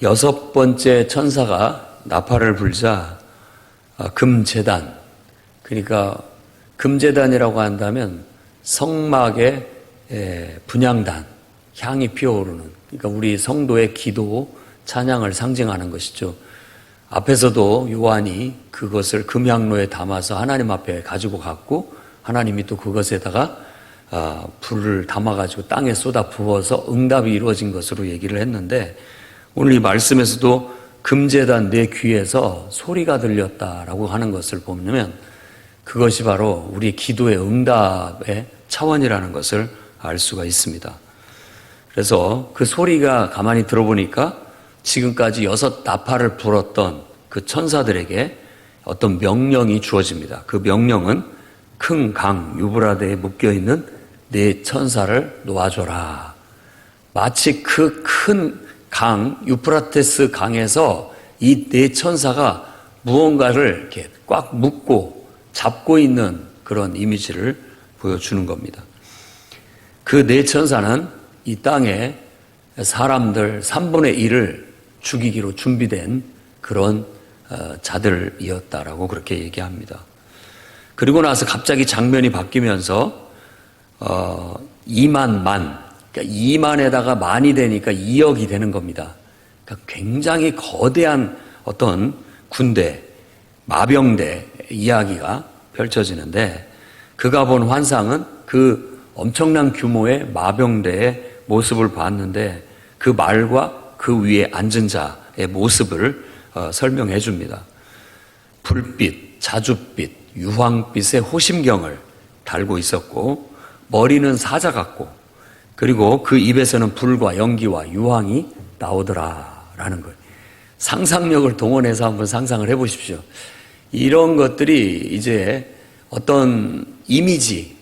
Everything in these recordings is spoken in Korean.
여섯 번째 천사가 나팔을 불자 금제단, 그러니까 금제단이라고 한다면 성막의 분향단, 향이 피어오르는, 그러니까 우리 성도의 기도, 찬양을 상징하는 것이죠. 앞에서도 요한이 그것을 금향로에 담아서 하나님 앞에 가지고 갔고, 하나님이 또 그것에다가 불을 담아가지고 땅에 쏟아 부어서 응답이 이루어진 것으로 얘기를 했는데, 오늘 이 말씀에서도 금제단 내 귀에서 소리가 들렸다라고 하는 것을 보면 그것이 바로 우리 기도의 응답의 차원이라는 것을 알 수가 있습니다. 그래서 그 소리가 가만히 들어보니까 지금까지 여섯 나팔을 불었던 그 천사들에게 어떤 명령이 주어집니다. 그 명령은 큰 강 유브라데에 묶여있는 네 천사를 놓아줘라. 마치 그 큰 강 유프라테스 강에서 이 네 천사가 무언가를 이렇게 꽉 묶고 잡고 있는 그런 이미지를 보여주는 겁니다. 그 네 천사는 이 땅에 사람들 3분의 1을 죽이기로 준비된 그런 자들이었다라고 그렇게 얘기합니다. 그리고 나서 갑자기 장면이 바뀌면서 2만 만, 그러니까 2만에다가 만이 되니까 2억이 되는 겁니다. 그러니까 굉장히 거대한 어떤 군대, 마병대 이야기가 펼쳐지는데, 그가 본 환상은 그 엄청난 규모의 마병대의 모습을 봤는데 그 말과 그 위에 앉은 자의 모습을 설명해 줍니다. 불빛, 자줏빛, 유황빛의 호심경을 달고 있었고, 머리는 사자 같고, 그리고 그 입에서는 불과 연기와 유황이 나오더라라는 거예요. 상상력을 동원해서 한번 상상을 해보십시오. 이런 것들이 이제 어떤 이미지,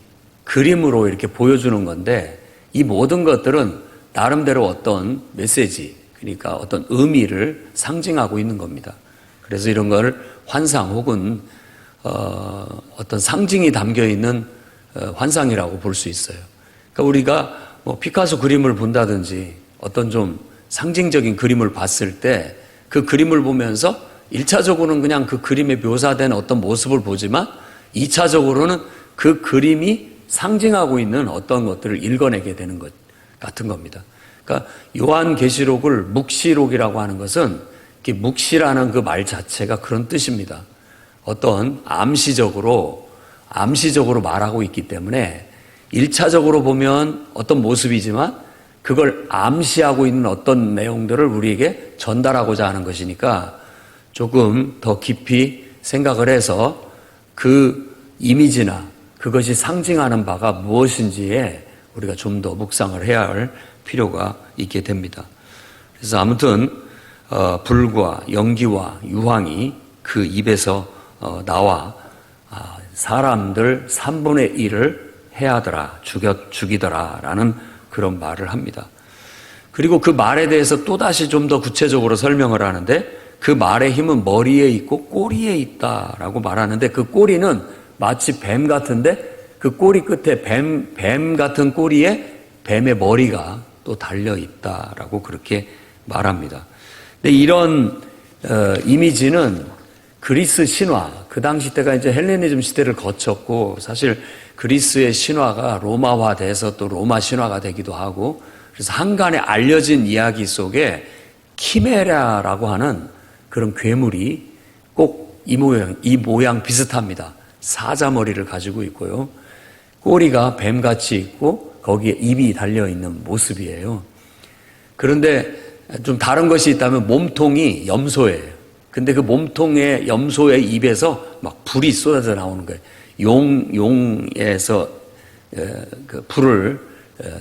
그림으로 이렇게 보여주는 건데, 이 모든 것들은 나름대로 어떤 메시지, 그러니까 어떤 의미를 상징하고 있는 겁니다. 그래서 이런 걸 환상 혹은 어떤 상징이 담겨 있는 환상이라고 볼 수 있어요. 그러니까 우리가 뭐 피카소 그림을 본다든지 어떤 좀 상징적인 그림을 봤을 때 그 그림을 보면서 1차적으로는 그냥 그 그림에 묘사된 어떤 모습을 보지만 2차적으로는 그 그림이 상징하고 있는 어떤 것들을 읽어내게 되는 것 같은 겁니다. 그러니까 요한계시록을 묵시록이라고 하는 것은 묵시라는 그 말 자체가 그런 뜻입니다. 어떤 암시적으로 말하고 있기 때문에 1차적으로 보면 어떤 모습이지만 그걸 암시하고 있는 어떤 내용들을 우리에게 전달하고자 하는 것이니까 조금 더 깊이 생각을 해서 그 이미지나 그것이 상징하는 바가 무엇인지에 우리가 좀 더 묵상을 해야 할 필요가 있게 됩니다. 그래서 아무튼 불과 연기와 유황이 그 입에서 나와 사람들 3분의 1을 해하더라, 죽이더라라는 그런 말을 합니다. 그리고 그 말에 대해서 또다시 좀 더 구체적으로 설명을 하는데, 그 말의 힘은 머리에 있고 꼬리에 있다라고 말하는데, 그 꼬리는 마치 뱀 같은데 그 꼬리 끝에 뱀 같은 꼬리에 뱀의 머리가 또 달려 있다라고 그렇게 말합니다. 근데 이런 이미지는 그리스 신화, 그 당시 때가 이제 헬레니즘 시대를 거쳤고, 사실 그리스의 신화가 로마화돼서 또 로마 신화가 되기도 하고, 그래서 한간에 알려진 이야기 속에 키메라라고 하는 그런 괴물이 꼭 이 모양 비슷합니다. 사자 머리를 가지고 있고요. 꼬리가 뱀같이 있고 거기에 입이 달려있는 모습이에요. 그런데 좀 다른 것이 있다면 몸통이 염소예요. 근데 그 몸통의 염소의 입에서 막 불이 쏟아져 나오는 거예요. 용에서 그 불을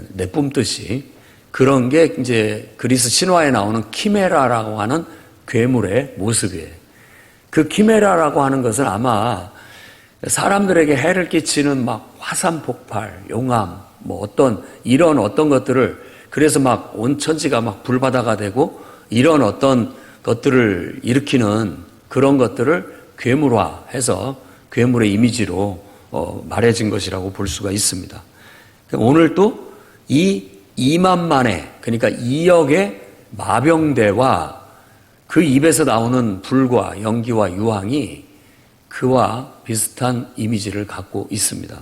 내뿜듯이 그런 게 이제 그리스 신화에 나오는 키메라라고 하는 괴물의 모습이에요. 그 키메라라고 하는 것은 아마 사람들에게 해를 끼치는 막 화산 폭발, 용암, 뭐 이런 어떤 것들을, 그래서 막 온 천지가 막 불바다가 되고 이런 어떤 것들을 일으키는 그런 것들을 괴물화해서 괴물의 이미지로 말해진 것이라고 볼 수가 있습니다. 오늘 또 이 2만 만의, 그러니까 2억의 마병대와 그 입에서 나오는 불과 연기와 유황이 그와 비슷한 이미지를 갖고 있습니다.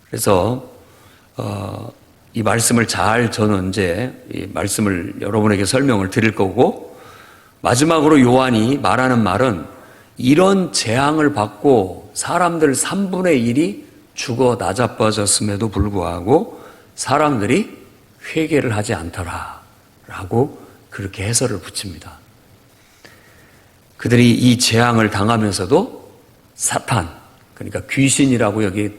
그래서 이 말씀을 잘 저는 이제 이 말씀을 여러분에게 설명을 드릴 거고, 마지막으로 요한이 말하는 말은 이런 재앙을 받고 사람들 3분의 1이 죽어 나자빠졌음에도 불구하고 사람들이 회개를 하지 않더라라고 그렇게 해설을 붙입니다. 그들이 이 재앙을 당하면서도 사탄, 그러니까 귀신이라고 여기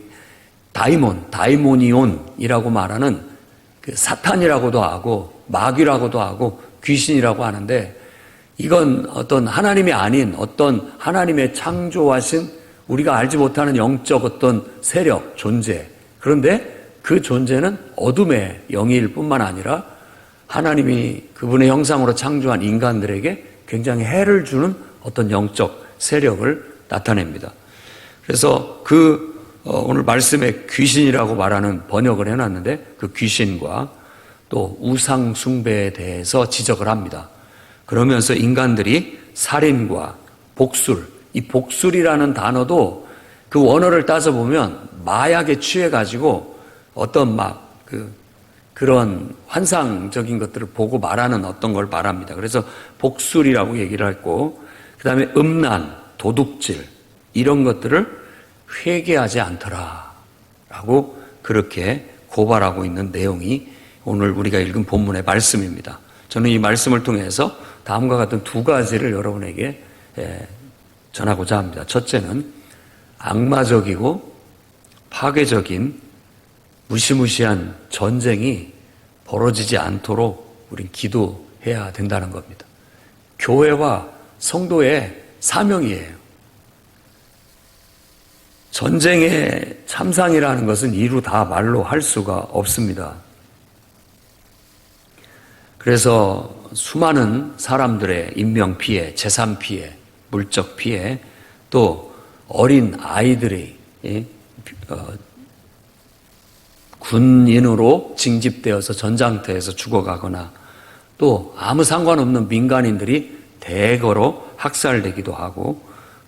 다이모니온이라고 말하는 그 사탄이라고도 하고 마귀라고도 하고 귀신이라고 하는데, 이건 어떤 하나님이 아닌 어떤 하나님의 창조하신 우리가 알지 못하는 영적 어떤 세력, 존재. 그런데 그 존재는 어둠의 영일 뿐만 아니라 하나님이 그분의 형상으로 창조한 인간들에게 굉장히 해를 주는 어떤 영적 세력을 나타냅니다. 그래서 오늘 말씀에 귀신이라고 말하는 번역을 해놨는데, 그 귀신과 또 우상 숭배에 대해서 지적을 합니다. 그러면서 인간들이 살인과 복술, 이 복술이라는 단어도 그 원어를 따져보면 마약에 취해가지고 어떤 그런 환상적인 것들을 보고 말하는 어떤 걸 말합니다. 그래서 복술이라고 얘기를 했고, 그 다음에 음란, 도둑질, 이런 것들을 회개하지 않더라라고 그렇게 고발하고 있는 내용이 오늘 우리가 읽은 본문의 말씀입니다. 저는 이 말씀을 통해서 다음과 같은 두 가지를 여러분에게 전하고자 합니다. 첫째는 악마적이고 파괴적인 무시무시한 전쟁이 벌어지지 않도록 우린 기도해야 된다는 겁니다. 교회와 성도의 사명이에요. 전쟁의 참상이라는 것은 이루 다 말로 할 수가 없습니다. 그래서 수많은 사람들의 인명 피해, 재산 피해, 물적 피해, 또 어린 아이들이 군인으로 징집되어서 전장터에서 죽어가거나, 또 아무 상관없는 민간인들이 대거로 학살되기도 하고,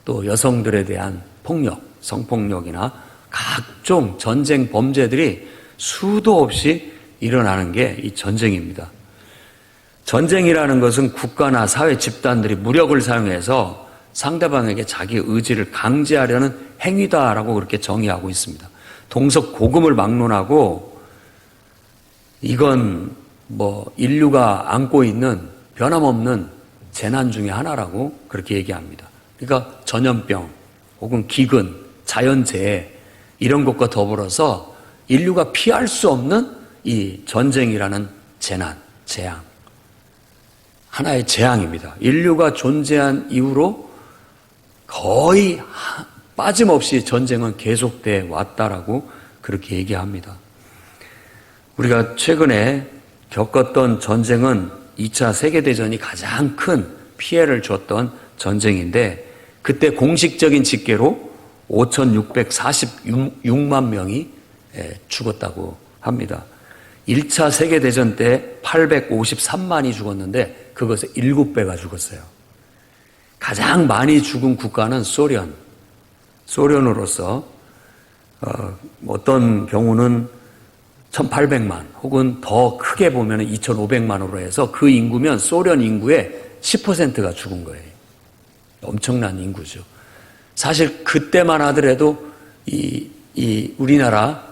또 여성들에 대한 폭력, 성폭력이나 각종 전쟁 범죄들이 수도 없이 일어나는 게 이 전쟁입니다. 전쟁이라는 것은 국가나 사회 집단들이 무력을 사용해서 상대방에게 자기 의지를 강제하려는 행위다라고 그렇게 정의하고 있습니다. 동서고금을 막론하고 이건 인류가 안고 있는 변함없는 재난 중에 하나라고 그렇게 얘기합니다. 그러니까 전염병 혹은 기근, 자연재해 이런 것과 더불어서 인류가 피할 수 없는 이 전쟁이라는 재난, 재앙, 하나의 재앙입니다. 인류가 존재한 이후로 거의 빠짐없이 전쟁은 계속돼 왔다라고 그렇게 얘기합니다. 우리가 최근에 겪었던 전쟁은 2차 세계대전이 가장 큰 피해를 줬던 전쟁인데, 그때 공식적인 집계로 5,646만 명이 죽었다고 합니다. 1차 세계대전 때 853만이 죽었는데 그것의 7배가 죽었어요. 가장 많이 죽은 국가는 소련으로서 어떤 경우는 1,800만 혹은 더 크게 보면 2,500만으로 해서 그 인구면 소련 인구의 10%가 죽은 거예요. 엄청난 인구죠. 사실 그때만 하더라도 이 우리나라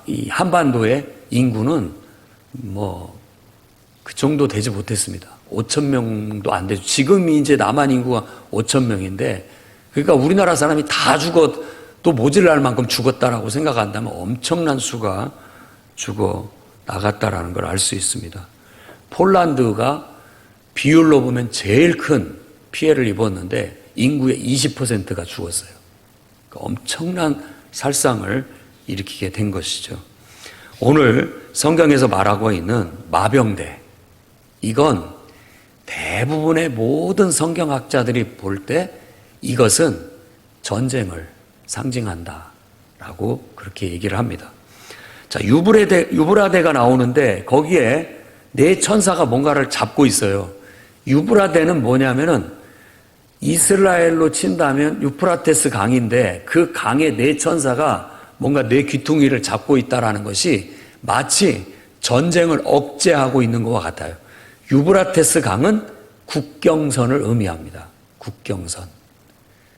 이 한반도의 인구는 그 정도 되지 못했습니다. 5,000명도 안 되죠. 지금 이제 남한 인구가 5,000명인데, 그러니까 우리나라 사람이 다 또 모질랄 만큼 죽었다라고 생각한다면 엄청난 수가 죽어 나갔다라는 걸 알 수 있습니다. 폴란드가 비율로 보면 제일 큰 피해를 입었는데 인구의 20%가 죽었어요. 그러니까 엄청난 살상을 일으키게 된 것이죠. 오늘 성경에서 말하고 있는 마병대, 이건 대부분의 모든 성경학자들이 볼 때 이것은 전쟁을 상징한다라고 그렇게 얘기를 합니다. 자, 유브라데가 나오는데 거기에 네 천사가 뭔가를 잡고 있어요. 유브라데는 뭐냐면은 이스라엘로 친다면 유프라테스 강인데 그 강의 네 천사가 뭔가 내 귀퉁이를 잡고 있다라는 것이 마치 전쟁을 억제하고 있는 것과 같아요. 유브라테스 강은 국경선을 의미합니다. 국경선.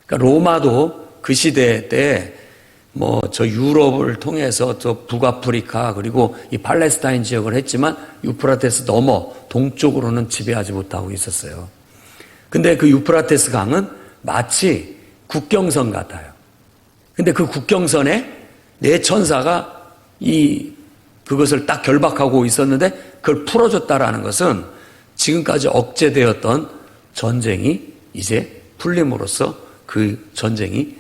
그러니까 로마도 그 시대 때 저 유럽을 통해서 저 북아프리카 그리고 이 팔레스타인 지역을 했지만 유프라테스 넘어 동쪽으로는 지배하지 못하고 있었어요. 근데 그 유프라테스 강은 마치 국경선 같아요. 근데 그 국경선에 네 천사가 그것을 딱 결박하고 있었는데 그걸 풀어줬다라는 것은 지금까지 억제되었던 전쟁이 이제 풀림으로써 그 전쟁이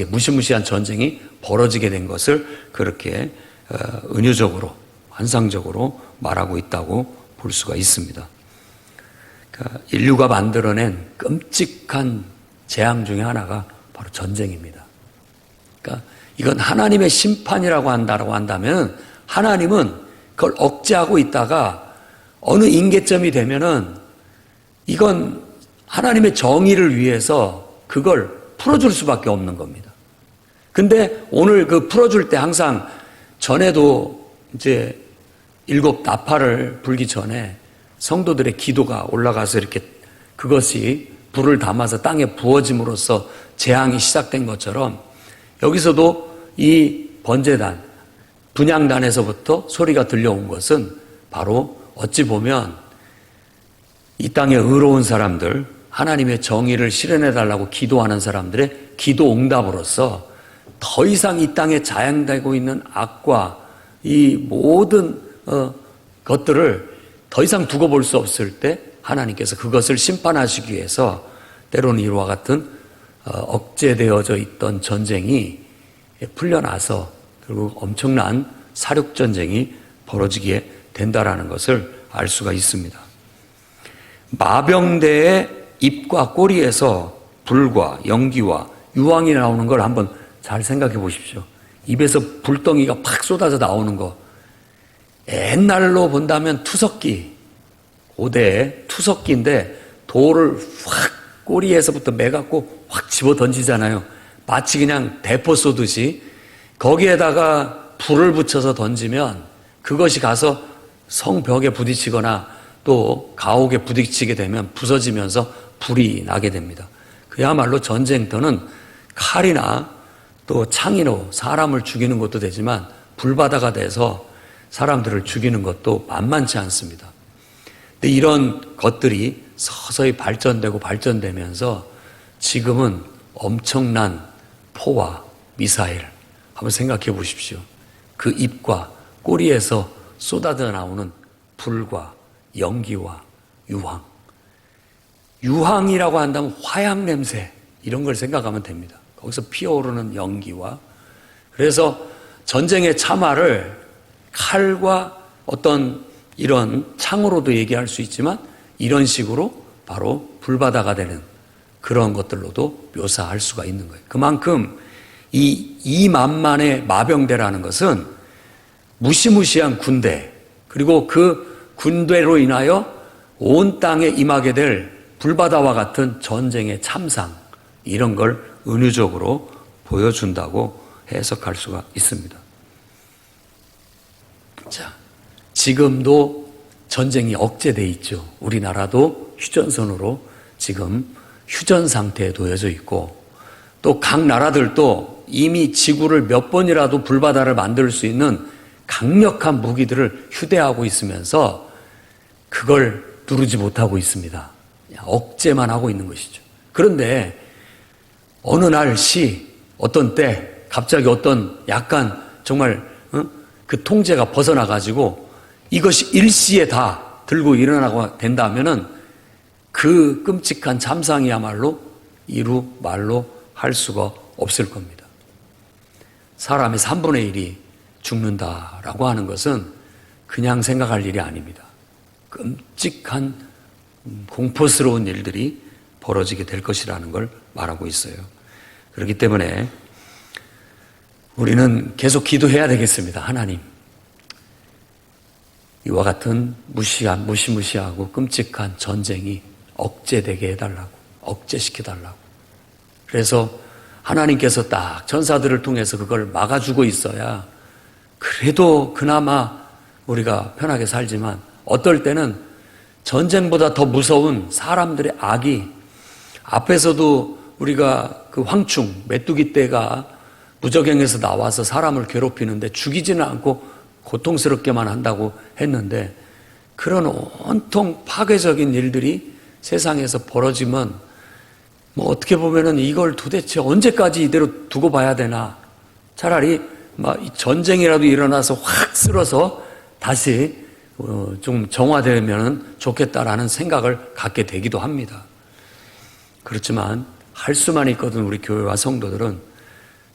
무시무시한 전쟁이 벌어지게 된 것을 그렇게 은유적으로, 환상적으로 말하고 있다고 볼 수가 있습니다. 그러니까 인류가 만들어낸 끔찍한 재앙 중에 하나가 바로 전쟁입니다. 그러니까 이건 하나님의 심판이라고 한다면 하나님은 그걸 억제하고 있다가 어느 임계점이 되면은 이건 하나님의 정의를 위해서 그걸 풀어줄 수밖에 없는 겁니다. 근데 오늘 그 풀어줄 때 항상 전에도 이제 7 나팔을 불기 전에 성도들의 기도가 올라가서 이렇게 그것이 불을 담아서 땅에 부어짐으로써 재앙이 시작된 것처럼 여기서도 이 번제단, 분향단에서부터 소리가 들려온 것은 바로 어찌 보면 이 땅에 의로운 사람들, 하나님의 정의를 실현해달라고 기도하는 사람들의 기도 응답으로서 더 이상 이 땅에 자양되고 있는 악과 이 모든 것들을 더 이상 두고 볼 수 없을 때 하나님께서 그것을 심판하시기 위해서 때로는 이와 같은 억제되어져 있던 전쟁이 풀려나서 결국 엄청난 사륙전쟁이 벌어지게 된다라는 것을 알 수가 있습니다. 마병대의 입과 꼬리에서 불과 연기와 유황이 나오는 걸 한번 잘 생각해 보십시오. 입에서 불덩이가 팍 쏟아져 나오는 거. 옛날로 본다면 투석기, 고대의 투석기인데 돌을 확 꼬리에서부터 매갖고 확 집어 던지잖아요. 마치 그냥 대포 쏘듯이 거기에다가 불을 붙여서 던지면 그것이 가서 성벽에 부딪히거나 또 가옥에 부딪히게 되면 부서지면서 불이 나게 됩니다. 그야말로 전쟁터는 칼이나 또 창으로 사람을 죽이는 것도 되지만 불바다가 돼서 사람들을 죽이는 것도 만만치 않습니다. 근데 이런 것들이 서서히 발전되면서 지금은 엄청난 포와 미사일 한번 생각해 보십시오. 그 입과 꼬리에서 쏟아져 나오는 불과 연기와 유황. 유황이라고 한다면 화약 냄새 이런 걸 생각하면 됩니다. 거기서 피어오르는 연기와 그래서 전쟁의 참화를 칼과 어떤 이런 창으로도 얘기할 수 있지만 이런 식으로 바로 불바다가 되는 그런 것들로도 묘사할 수가 있는 거예요. 그만큼 이 2만만의 마병대라는 것은 무시무시한 군대 그리고 그 군대로 인하여 온 땅에 임하게 될 불바다와 같은 전쟁의 참상 이런 걸 은유적으로 보여준다고 해석할 수가 있습니다. 자, 지금도 전쟁이 억제돼 있죠. 우리나라도 휴전선으로 지금 휴전 상태에 놓여져 있고 또 각 나라들도 이미 지구를 몇 번이라도 불바다를 만들 수 있는 강력한 무기들을 휴대하고 있으면서 그걸 누르지 못하고 있습니다. 억제만 하고 있는 것이죠. 그런데 어느 날 어떤 때 갑자기 어떤 약간 정말 그 통제가 벗어나가지고 이것이 일시에 다 들고 일어나고 된다면은 그 끔찍한 참상이야말로 이루 말로 할 수가 없을 겁니다. 사람의 3분의 1이 죽는다라고 하는 것은 그냥 생각할 일이 아닙니다. 끔찍한 공포스러운 일들이 벌어지게 될 것이라는 걸 말하고 있어요. 그렇기 때문에 우리는 계속 기도해야 되겠습니다. 하나님, 이와 같은 무시무시하고 끔찍한 전쟁이 억제되게 해달라고, 억제시켜달라고. 그래서 하나님께서 딱 전사들을 통해서 그걸 막아주고 있어야 그래도 그나마 우리가 편하게 살지만, 어떨 때는 전쟁보다 더 무서운 사람들의 악이, 앞에서도 우리가 그 황충, 메뚜기 떼가 무저갱에서 나와서 사람을 괴롭히는데 죽이지는 않고 고통스럽게만 한다고 했는데, 그런 온통 파괴적인 일들이 세상에서 벌어지면 뭐 어떻게 보면은 이걸 도대체 언제까지 이대로 두고 봐야 되나, 차라리 막 전쟁이라도 일어나서 확 쓸어서 다시 좀 정화되면 좋겠다라는 생각을 갖게 되기도 합니다. 그렇지만 할 수만 있거든 우리 교회와 성도들은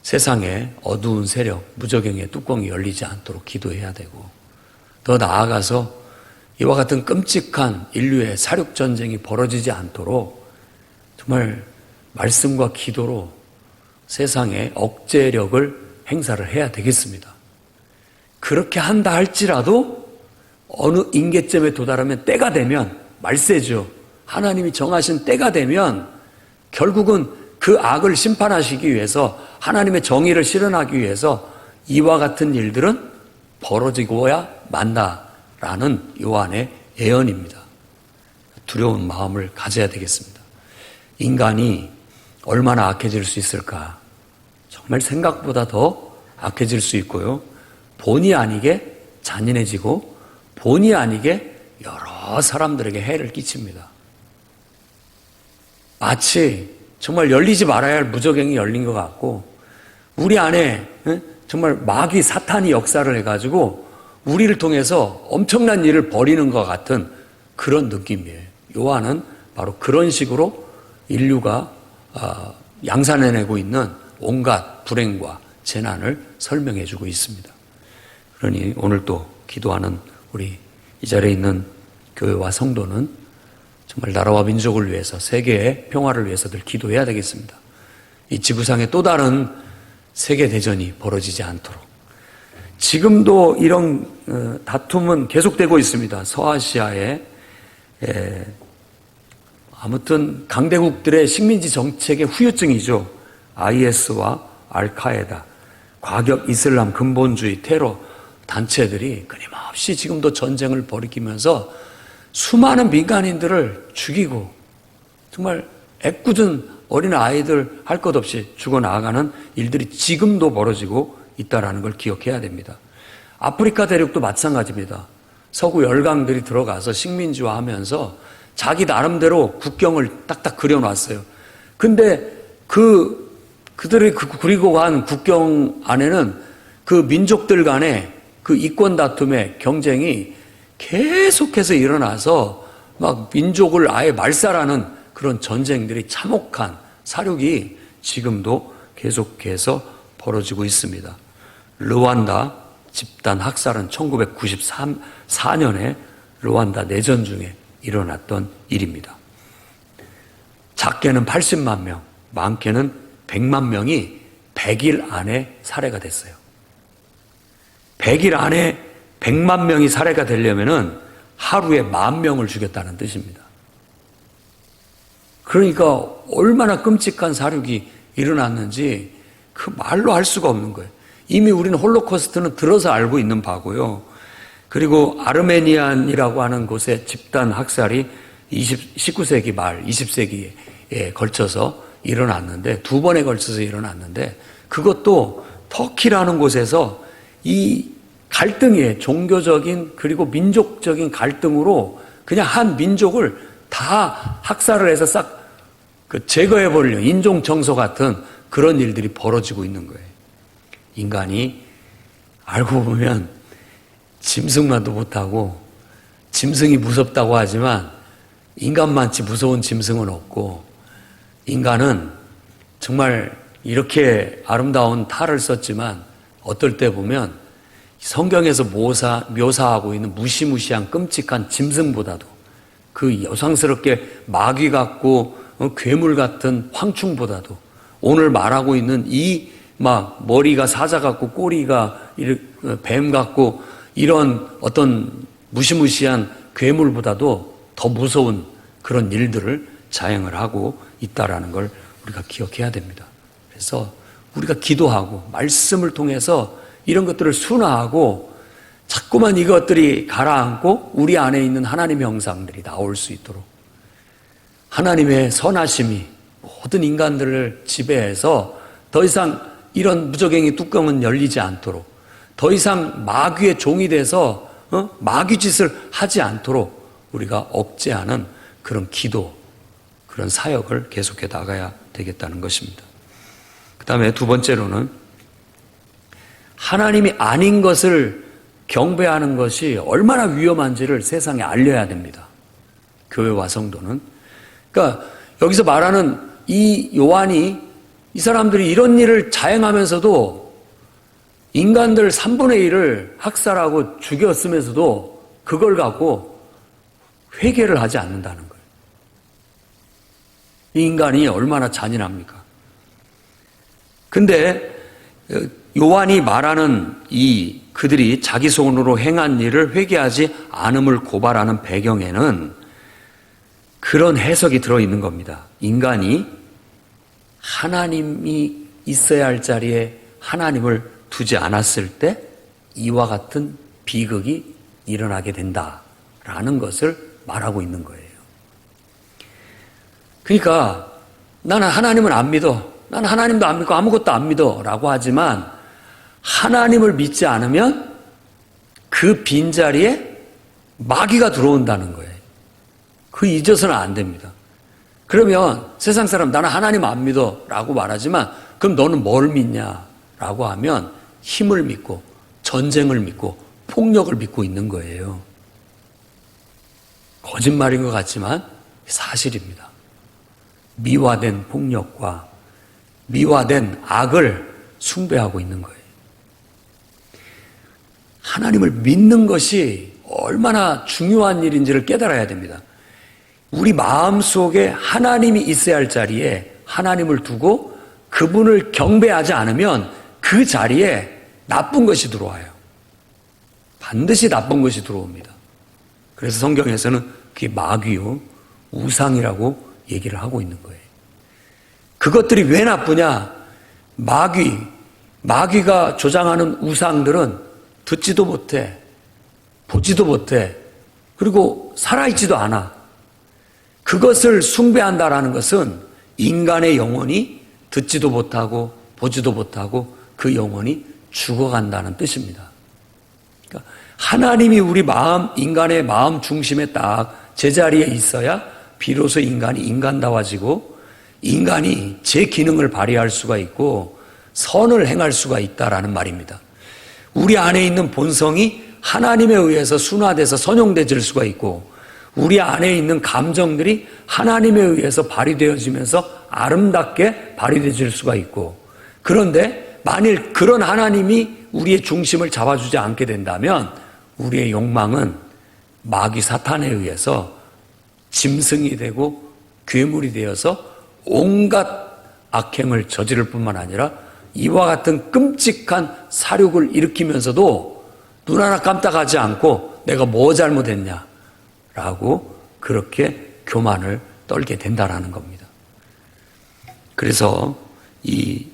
세상에 어두운 세력, 무저갱의 뚜껑이 열리지 않도록 기도해야 되고, 더 나아가서 이와 같은 끔찍한 인류의 사륙전쟁이 벌어지지 않도록 정말 말씀과 기도로 세상에 억제력을 행사를 해야 되겠습니다. 그렇게 한다 할지라도 어느 임계점에 도달하면, 때가 되면, 말세죠. 하나님이 정하신 때가 되면 결국은 그 악을 심판하시기 위해서, 하나님의 정의를 실현하기 위해서 이와 같은 일들은 벌어지고야 만다라는 요한의 예언입니다. 두려운 마음을 가져야 되겠습니다. 인간이 얼마나 악해질 수 있을까? 정말 생각보다 더 악해질 수 있고요. 본의 아니게 잔인해지고 본의 아니게 여러 사람들에게 해를 끼칩니다. 마치 정말 열리지 말아야 할 무저갱이 열린 것 같고, 우리 안에 정말 마귀 사탄이 역사를 해가지고 우리를 통해서 엄청난 일을 벌이는 것 같은 그런 느낌이에요. 요한은 바로 그런 식으로 인류가 양산해내고 있는 온갖 불행과 재난을 설명해 주고 있습니다. 그러니 오늘 또 기도하는 우리 이 자리에 있는 교회와 성도는 정말 나라와 민족을 위해서, 세계의 평화를 위해서 늘 기도해야 되겠습니다. 이 지구상에 또 다른 세계대전이 벌어지지 않도록. 지금도 이런 다툼은 계속되고 있습니다. 서아시아에 아무튼 강대국들의 식민지 정책의 후유증이죠. IS와 알카에다, 과격 이슬람 근본주의 테러 단체들이 끊임없이 지금도 전쟁을 벌이면서 수많은 민간인들을 죽이고, 정말 애꿎은 어린 아이들 할 것 없이 죽어나가는 일들이 지금도 벌어지고 있다는 걸 기억해야 됩니다. 아프리카 대륙도 마찬가지입니다. 서구 열강들이 들어가서 식민지화하면서 자기 나름대로 국경을 딱딱 그려놨어요. 근데 그들이 그리고 간 국경 안에는 그 민족들 간의 그 이권 다툼의 경쟁이 계속해서 일어나서 막 민족을 아예 말살하는 그런 전쟁들이, 참혹한 사륙이 지금도 계속해서 벌어지고 있습니다. 르완다 집단 학살은 1994년에 르완다 내전 중에 일어났던 일입니다. 작게는 80만 명, 많게는 100만 명이 100일 안에 살해가 됐어요. 100일 안에 100만 명이 살해가 되려면은 하루에 10,000명을 죽였다는 뜻입니다. 그러니까 얼마나 끔찍한 사륙이 일어났는지 그 말로 할 수가 없는 거예요. 이미 우리는 홀로코스트는 들어서 알고 있는 바고요. 그리고 아르메니안이라고 하는 곳의 집단 학살이 19세기 말 20세기에 걸쳐서 일어났는데, 2번에 걸쳐서 일어났는데, 그것도 터키라는 곳에서 이 갈등이 종교적인 그리고 민족적인 갈등으로 그냥 한 민족을 다 학살을 해서 싹 제거해버리려, 인종청소 같은 그런 일들이 벌어지고 있는 거예요. 인간이 알고 보면 짐승만도 못하고, 짐승이 무섭다고 하지만 인간만치 무서운 짐승은 없고, 인간은 정말 이렇게 아름다운 탈을 썼지만 어떨 때 보면 성경에서 묘사하고 있는 무시무시한 끔찍한 짐승보다도, 그 여상스럽게 마귀 같고 괴물 같은 황충보다도, 오늘 말하고 있는 이 머리가 사자 같고 꼬리가 뱀 같고 이런 어떤 무시무시한 괴물보다도 더 무서운 그런 일들을 자행을 하고 있다라는 걸 우리가 기억해야 됩니다. 그래서 우리가 기도하고 말씀을 통해서 이런 것들을 순화하고 자꾸만 이것들이 가라앉고 우리 안에 있는 하나님의 형상들이 나올 수 있도록 하나님의 선하심이 모든 인간들을 지배해서 더 이상 이런 무저갱이 뚜껑은 열리지 않도록 더 이상 마귀의 종이 돼서 마귀 짓을 하지 않도록 우리가 억제하는 그런 기도, 그런 사역을 계속해 나가야 되겠다는 것입니다. 그 다음에 두 번째로는 하나님이 아닌 것을 경배하는 것이 얼마나 위험한지를 세상에 알려야 됩니다. 교회와 성도는. 그러니까 여기서 말하는 이 요한이 이 사람들이 이런 일을 자행하면서도 인간들 3분의 1을 학살하고 죽였으면서도 그걸 갖고 회개를 하지 않는다는 거예요. 이 인간이 얼마나 잔인합니까? 근데 요한이 말하는 이 그들이 자기 손으로 행한 일을 회개하지 않음을 고발하는 배경에는 그런 해석이 들어있는 겁니다. 인간이 하나님이 있어야 할 자리에 하나님을 두지 않았을 때 이와 같은 비극이 일어나게 된다라는 것을 말하고 있는 거예요. 그러니까 나는 하나님은 안 믿어. 나는 하나님도 안 믿고 아무것도 안 믿어 라고 하지만 하나님을 믿지 않으면 그 빈자리에 마귀가 들어온다는 거예요. 그 잊어서는 안 됩니다. 그러면 세상 사람 나는 하나님 안 믿어 라고 말하지만 그럼 너는 뭘 믿냐 라고 하면 힘을 믿고 전쟁을 믿고 폭력을 믿고 있는 거예요. 거짓말인 것 같지만 사실입니다. 미화된 폭력과 미화된 악을 숭배하고 있는 거예요. 하나님을 믿는 것이 얼마나 중요한 일인지를 깨달아야 됩니다. 우리 마음속에 하나님이 있어야 할 자리에 하나님을 두고 그분을 경배하지 않으면 그 자리에 나쁜 것이 들어와요. 반드시 나쁜 것이 들어옵니다. 그래서 성경에서는 그게 마귀요, 우상이라고 얘기를 하고 있는 거예요. 그것들이 왜 나쁘냐? 마귀가 조장하는 우상들은 듣지도 못해, 보지도 못해, 그리고 살아있지도 않아. 그것을 숭배한다라는 것은 인간의 영혼이 듣지도 못하고 보지도 못하고 그 영혼이 죽어간다는 뜻입니다. 그러니까 하나님이 우리 인간의 마음 중심에 딱 제자리에 있어야 비로소 인간이 인간다워지고 인간이 제 기능을 발휘할 수가 있고 선을 행할 수가 있다라는 말입니다. 우리 안에 있는 본성이 하나님에 의해서 순화돼서 선용되질 수가 있고 우리 안에 있는 감정들이 하나님에 의해서 발휘되어지면서 아름답게 발휘되어질 수가 있고 그런데 만일 그런 하나님이 우리의 중심을 잡아주지 않게 된다면 우리의 욕망은 마귀 사탄에 의해서 짐승이 되고 괴물이 되어서 온갖 악행을 저지를 뿐만 아니라 이와 같은 끔찍한 사륙을 일으키면서도 눈 하나 깜짝하지 않고 내가 뭐 잘못했냐 라고 그렇게 교만을 떨게 된다라는 겁니다. 그래서 이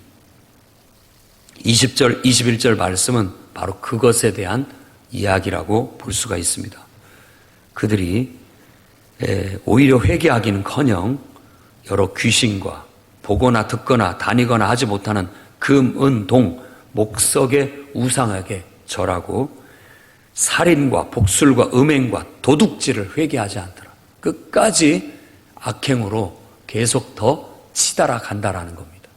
20절, 21절 말씀은 바로 그것에 대한 이야기라고 볼 수가 있습니다. 그들이 오히려 회개하기는커녕 여러 귀신과 보거나 듣거나 다니거나 하지 못하는 금, 은, 동, 목석의 우상에게 절하고 살인과 복술과 음행과 도둑질을 회개하지 않더라. 끝까지 악행으로 계속 더 치달아 간다라는 겁니다.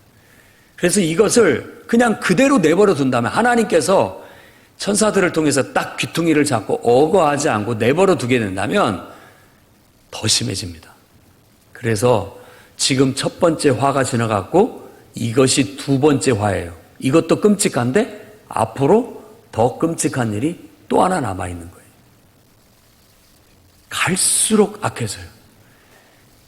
그래서 이것을 그냥 그대로 내버려 둔다면 하나님께서 천사들을 통해서 딱 귀퉁이를 잡고 어거하지 않고 내버려 두게 된다면 더 심해집니다. 그래서 지금 첫 번째 화가 지나갔고 이것이 두 번째 화예요. 이것도 끔찍한데 앞으로 더 끔찍한 일이 또 하나 남아있는 거예요. 갈수록 악해져요.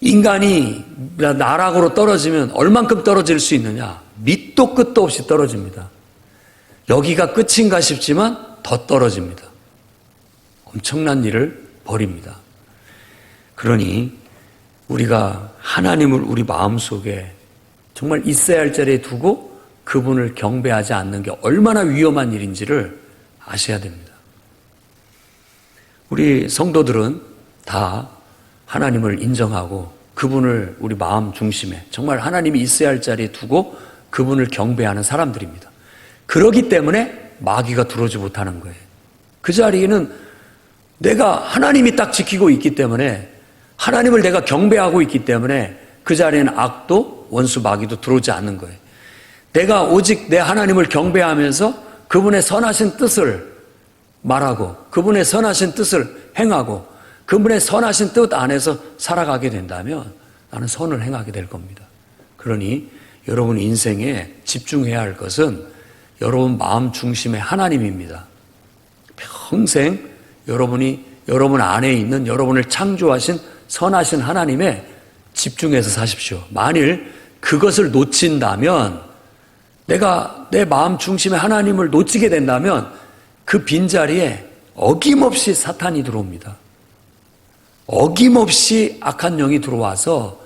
인간이 나락으로 떨어지면 얼만큼 떨어질 수 있느냐? 밑도 끝도 없이 떨어집니다. 여기가 끝인가 싶지만 더 떨어집니다. 엄청난 일을 벌입니다. 그러니 우리가 하나님을 우리 마음속에 정말 있어야 할 자리에 두고 그분을 경배하지 않는 게 얼마나 위험한 일인지를 아셔야 됩니다. 우리 성도들은 다 하나님을 인정하고 그분을 우리 마음 중심에 정말 하나님이 있어야 할 자리에 두고 그분을 경배하는 사람들입니다. 그러기 때문에 마귀가 들어오지 못하는 거예요. 그 자리에는 내가 하나님이 딱 지키고 있기 때문에 하나님을 내가 경배하고 있기 때문에 그 자리에는 악도 원수 마귀도 들어오지 않는 거예요. 내가 오직 내 하나님을 경배하면서 그분의 선하신 뜻을 말하고 그분의 선하신 뜻을 행하고 그분의 선하신 뜻 안에서 살아가게 된다면 나는 선을 행하게 될 겁니다. 그러니 여러분 인생에 집중해야 할 것은 여러분 마음 중심의 하나님입니다. 평생 여러분이 여러분 안에 있는 여러분을 창조하신 선하신 하나님에 집중해서 사십시오. 만일 그것을 놓친다면 내가 내 마음 중심의 하나님을 놓치게 된다면 그 빈자리에 어김없이 사탄이 들어옵니다. 어김없이 악한 영이 들어와서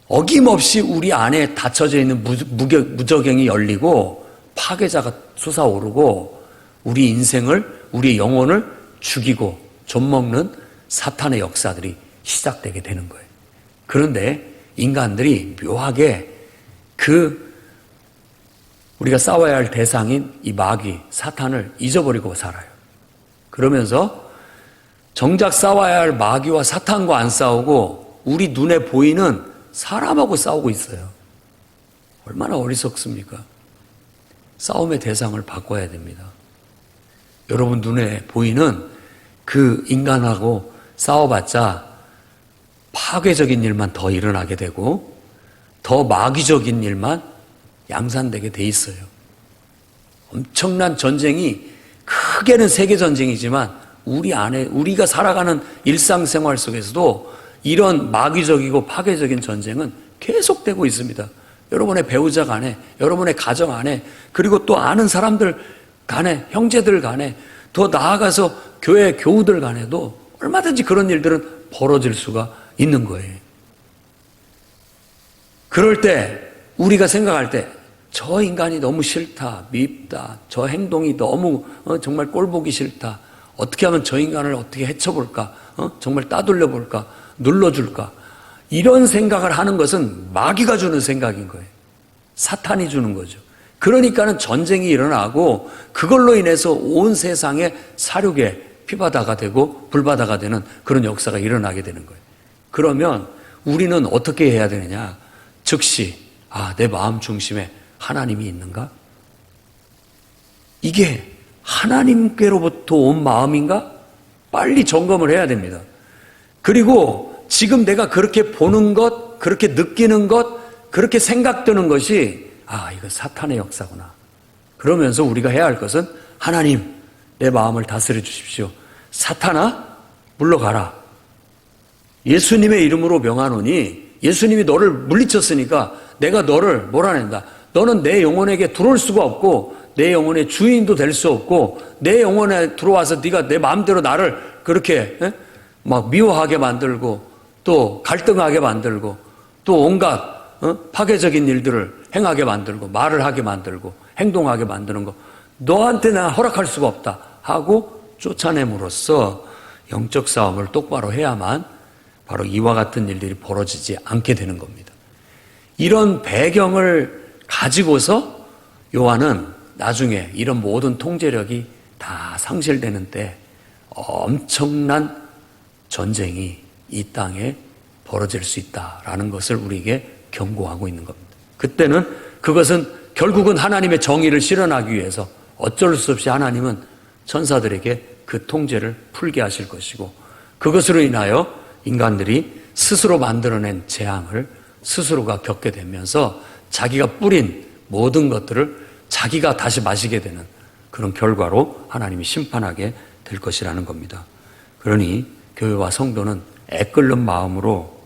어김없이 우리 안에 닫혀져 있는 무저갱이 열리고 파괴자가 솟아오르고 우리 인생을 우리 영혼을 죽이고 좀먹는 사탄의 역사들이 시작되게 되는 거예요. 그런데 인간들이 묘하게 우리가 싸워야 할 대상인 이 마귀, 사탄을 잊어버리고 살아요. 그러면서 정작 싸워야 할 마귀와 사탄과 안 싸우고 우리 눈에 보이는 사람하고 싸우고 있어요. 얼마나 어리석습니까? 싸움의 대상을 바꿔야 됩니다. 여러분 눈에 보이는 그 인간하고 싸워봤자 파괴적인 일만 더 일어나게 되고 더 마귀적인 일만 양산되게 돼 있어요. 엄청난 전쟁이 크게는 세계전쟁이지만 우리 안에 우리가 살아가는 일상생활 속에서도 이런 마귀적이고 파괴적인 전쟁은 계속되고 있습니다. 여러분의 배우자 간에, 여러분의 가정 안에, 그리고 또 아는 사람들 간에, 형제들 간에, 더 나아가서 교회 교우들 간에도 얼마든지 그런 일들은 벌어질 수가 있는 거예요. 그럴 때 우리가 생각할 때 저 인간이 너무 싫다, 밉다, 저 행동이 너무 정말 꼴보기 싫다, 어떻게 하면 저 인간을 어떻게 해쳐볼까, 정말 따돌려볼까, 눌러줄까, 이런 생각을 하는 것은 마귀가 주는 생각인 거예요. 사탄이 주는 거죠. 그러니까는 전쟁이 일어나고 그걸로 인해서 온 세상에 사륙의 피바다가 되고 불바다가 되는 그런 역사가 일어나게 되는 거예요. 그러면 우리는 어떻게 해야 되느냐? 즉시 내 마음 중심에 하나님이 있는가? 이게 하나님께로부터 온 마음인가? 빨리 점검을 해야 됩니다. 그리고 지금 내가 그렇게 보는 것, 그렇게 느끼는 것, 그렇게 생각되는 것이 이거 사탄의 역사구나. 그러면서 우리가 해야 할 것은 하나님, 내 마음을 다스려 주십시오. 사탄아, 물러가라. 예수님의 이름으로 명하노니 예수님이 너를 물리쳤으니까 내가 너를 몰아낸다. 너는 내 영혼에게 들어올 수가 없고 내 영혼의 주인도 될 수 없고 내 영혼에 들어와서 네가 내 마음대로 나를 그렇게 막 미워하게 만들고 또 갈등하게 만들고 또 온갖 파괴적인 일들을 행하게 만들고 말을 하게 만들고 행동하게 만드는 거 너한테 나 허락할 수가 없다 하고 쫓아냄으로써 영적 싸움을 똑바로 해야만 바로 이와 같은 일들이 벌어지지 않게 되는 겁니다. 이런 배경을 가지고서 요한은 나중에 이런 모든 통제력이 다 상실되는 때 엄청난 전쟁이 이 땅에 벌어질 수 있다라는 것을 우리에게 경고하고 있는 겁니다. 그때는 그것은 결국은 하나님의 정의를 실현하기 위해서 어쩔 수 없이 하나님은 천사들에게 그 통제를 풀게 하실 것이고 그것으로 인하여 인간들이 스스로 만들어낸 재앙을 스스로가 겪게 되면서 자기가 뿌린 모든 것들을 자기가 다시 마시게 되는 그런 결과로 하나님이 심판하게 될 것이라는 겁니다. 그러니 교회와 성도는 애끓는 마음으로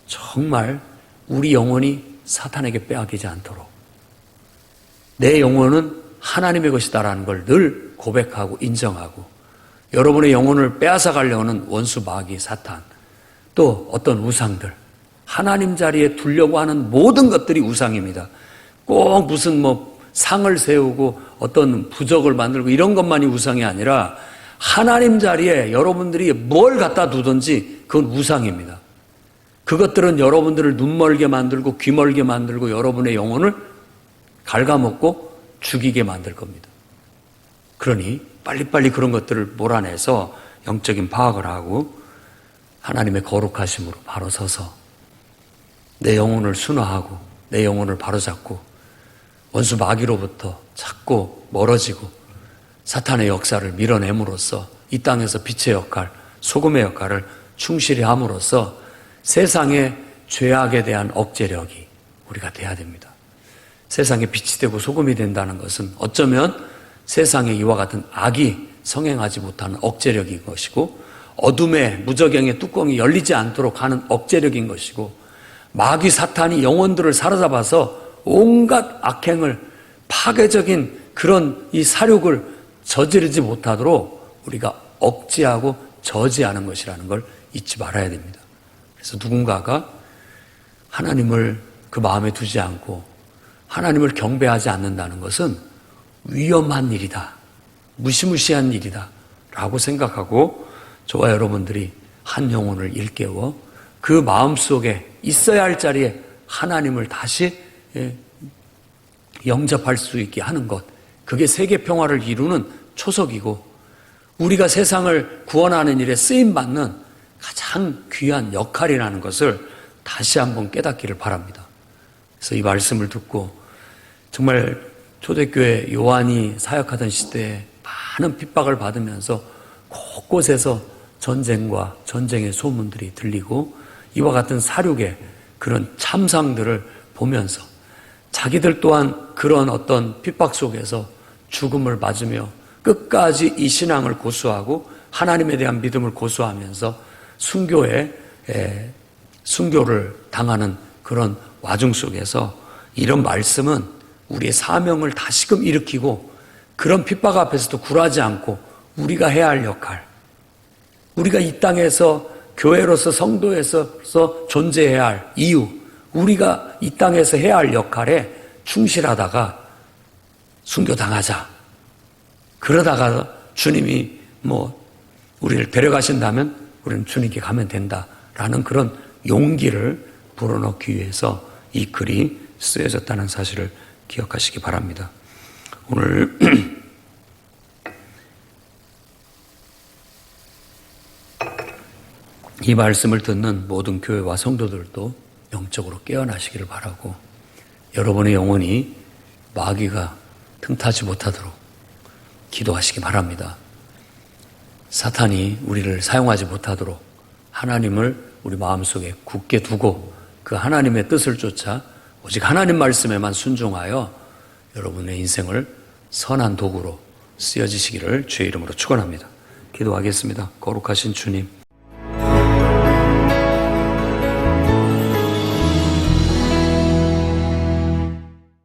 정말 우리 영혼이 사탄에게 빼앗기지 않도록 내 영혼은 하나님의 것이다라는 걸 늘 고백하고 인정하고 여러분의 영혼을 빼앗아 가려는 원수 마귀 사탄, 또 어떤 우상들, 하나님 자리에 두려고 하는 모든 것들이 우상입니다. 꼭 무슨 상을 세우고 어떤 부적을 만들고 이런 것만이 우상이 아니라 하나님 자리에 여러분들이 뭘 갖다 두든지 그건 우상입니다. 그것들은 여러분들을 눈멀게 만들고 귀멀게 만들고 여러분의 영혼을 갉아먹고 죽이게 만들 겁니다. 그러니 빨리빨리 그런 것들을 몰아내서 영적인 파악을 하고 하나님의 거룩하심으로 바로 서서 내 영혼을 순화하고 내 영혼을 바로잡고 원수 마귀로부터 자꾸 멀어지고 사탄의 역사를 밀어냄으로써 이 땅에서 빛의 역할, 소금의 역할을 충실히 함으로써 세상의 죄악에 대한 억제력이 우리가 돼야 됩니다. 세상에 빛이 되고 소금이 된다는 것은 어쩌면 세상에 이와 같은 악이 성행하지 못하는 억제력인 것이고 어둠의 무저갱의 뚜껑이 열리지 않도록 하는 억제력인 것이고 마귀 사탄이 영혼들을 사로잡아서 온갖 악행을 파괴적인 그런 이 사욕을 저지르지 못하도록 우리가 억제하고 저지하는 것이라는 걸 잊지 말아야 됩니다. 그래서 누군가가 하나님을 그 마음에 두지 않고 하나님을 경배하지 않는다는 것은 위험한 일이다, 무시무시한 일이다 라고 생각하고 저와 여러분들이 한 영혼을 일깨워 그 마음속에 있어야 할 자리에 하나님을 다시 영접할 수 있게 하는 것, 그게 세계 평화를 이루는 초석이고 우리가 세상을 구원하는 일에 쓰임받는 가장 귀한 역할이라는 것을 다시 한번 깨닫기를 바랍니다. 그래서 이 말씀을 듣고 정말 초대교회 요한이 사역하던 시대에 많은 핍박을 받으면서 곳곳에서 전쟁과 전쟁의 소문들이 들리고 이와 같은 사륙의 그런 참상들을 보면서 자기들 또한 그런 어떤 핍박 속에서 죽음을 맞으며 끝까지 이 신앙을 고수하고 하나님에 대한 믿음을 고수하면서 순교를 당하는 그런 와중 속에서 이런 말씀은 우리의 사명을 다시금 일으키고 그런 핍박 앞에서도 굴하지 않고 우리가 해야 할 역할, 우리가 이 땅에서 교회로서 성도에서 존재해야 할 이유, 우리가 이 땅에서 해야 할 역할에 충실하다가 순교당하자. 그러다가 주님이 우리를 데려가신다면 우리는 주님께 가면 된다라는 그런 용기를 불어넣기 위해서 이 글이 쓰여졌다는 사실을 기억하시기 바랍니다. 오늘 이 말씀을 듣는 모든 교회와 성도들도 영적으로 깨어나시기를 바라고 여러분의 영혼이 마귀가 틈타지 못하도록 기도하시기 바랍니다. 사탄이 우리를 사용하지 못하도록 하나님을 우리 마음속에 굳게 두고 그 하나님의 뜻을 쫓아 오직 하나님 말씀에만 순종하여 여러분의 인생을 선한 도구로 쓰여지시기를 주의 이름으로 축원합니다. 기도하겠습니다. 거룩하신 주님,